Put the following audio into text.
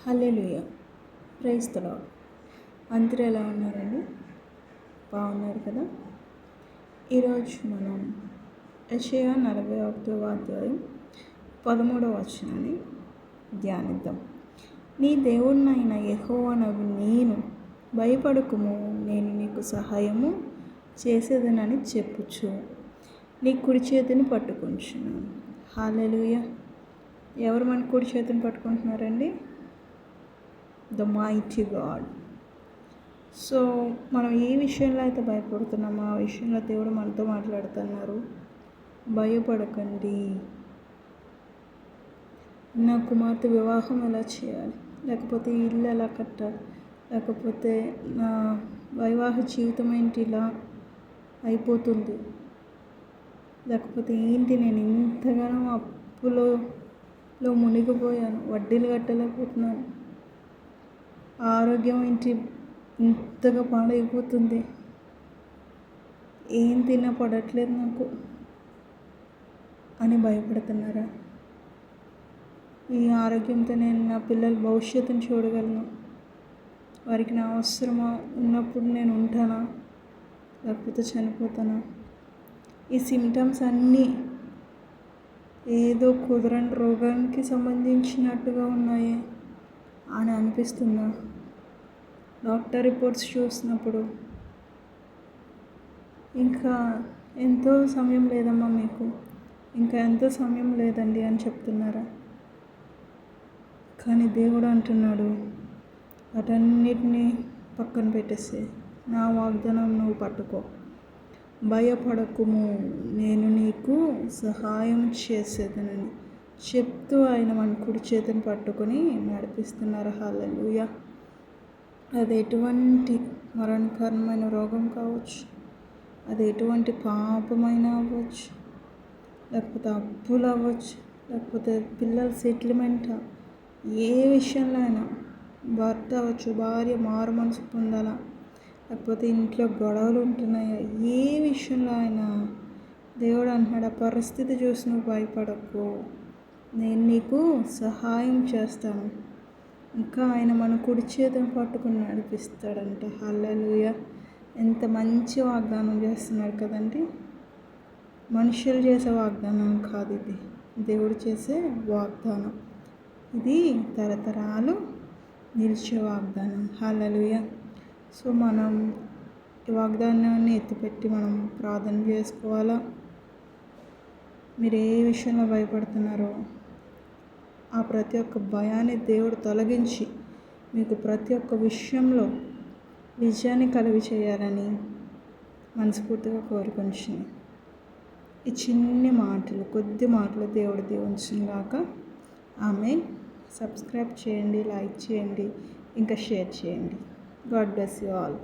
Hallelujah, praise the lord. అందరూ ఎలా ఉన్నారండి? బాగున్నారు కదా? ఈరోజు మనం యెషయా 41వ అధ్యాయం 13వ వచనాన్ని ధ్యానిద్దాం. నీ దేవుడినైన యెహోవానగు నేను, భయపడకుము, నేను నీకు సహాయము చేసేదనని చెప్పుచు నీ కుడి చేతిని పట్టుకుంటున్నాను. హల్లెలూయా. ఎవరు మన కుడి చేతిని పట్టుకుంటున్నారండి? The mighty God. సో మనం ఏ విషయంలో అయితే భయపడుతున్నామో ఆ విషయంలో దేవుడు మనతో మాట్లాడుతున్నారు. భయపడకండి, నా కుమార్తె వివాహం ఎలా చేయాలి, లేకపోతే ఇల్లు ఎలా కట్టాలి, లేకపోతే నా వైవాహిక జీవితం ఏంటి ఇలా అయిపోతుంది, లేకపోతే ఏంటి నేను ఇంతగానో అప్పులో మునిగిపోయాను, వడ్డీలు కట్టలేకపోతున్నాను, ఆరోగ్యం ఏంటి ఇంతగా పాడైపోతుంది, ఏం తిన్నా పడట్లేదు నాకు అని భయపడుతున్నారా? ఈ ఆరోగ్యంతో నేను నా పిల్లల భవిష్యత్తును చూడగలను, వారికి నా అవసరమా ఉన్నప్పుడు నేను ఉంటానా, లేకపోతే చనిపోతానా? ఈ సిమ్టమ్స్ అన్నీ ఏదో కుదరని రోగానికి సంబంధించినట్టుగా ఉన్నాయి అని అనిపిస్తుందా? డాక్టర్ రిపోర్ట్స్ చూసినప్పుడు ఇంకా ఎంతో సమయం లేదమ్మా, మీకు ఇంకా ఎంతో సమయం లేదండి అని చెప్తున్నారా? కానీ దేవుడు అంటున్నాడు, వాటన్నిటినీ పక్కన పెట్టేసి నా వాగ్దానం నువ్వు పట్టుకో, భయపడకుము, నేను నీకు సహాయం చేసేదనని చెప్తూ ఆయన మన కుడి చేతిని పట్టుకొని నడిపిస్తున్నారు. హల్లెలూయా. అది ఎటువంటి మరణకరమైన రోగం కావచ్చు, అది ఎటువంటి పాపమైన అవ్వచ్చు, లేకపోతే అప్పులు అవ్వచ్చు, లేకపోతే పిల్లల సెటిల్మెంట్, ఏ విషయంలో అయినా, భర్త అవ్వచ్చు, భార్య మారు మనసు పొందాలా, లేకపోతే ఇంట్లో గొడవలు ఉంటున్నాయా, ఏ విషయంలో అయినా దేవుడు అంటున్నాడు, ఆ పరిస్థితి చూసి నువ్వు భయపడకు, నేను నీకు సహాయం చేస్తాను. ఇంకా ఆయన మన కుడి చేతిని పట్టుకుని నడిపిస్తాడంట. హల్లెలూయా. ఎంత మంచి వాగ్దానం చేస్తున్నాడు కదండి. మనుషులు చేసే వాగ్దానం కాదు, ఇది దేవుడు చేసే వాగ్దానం. ఇది తరతరాలు నిలిచే వాగ్దానం. హల్లెలూయా. సో మనం ఈ వాగ్దానాన్ని ఎత్తిపెట్టి మనం ప్రార్థన చేసుకోవాలా. మీరు ఏ విషయంలో భయపడుతున్నారో ఆ ప్రతి ఒక్క భయాన్ని దేవుడు తొలగించి మీకు ప్రతి ఒక్క విషయంలో విజయాన్ని కలిగి చేయాలని మనస్ఫూర్తిగా కోరుకుంటున్నాను. ఈ చిన్ని మాటలు, కొద్ది మాటలు దేవుడు దీవించుగాక. ఆమేన్. సబ్స్క్రైబ్ చేయండి, లైక్ చేయండి, ఇంకా షేర్ చేయండి. God bless you all.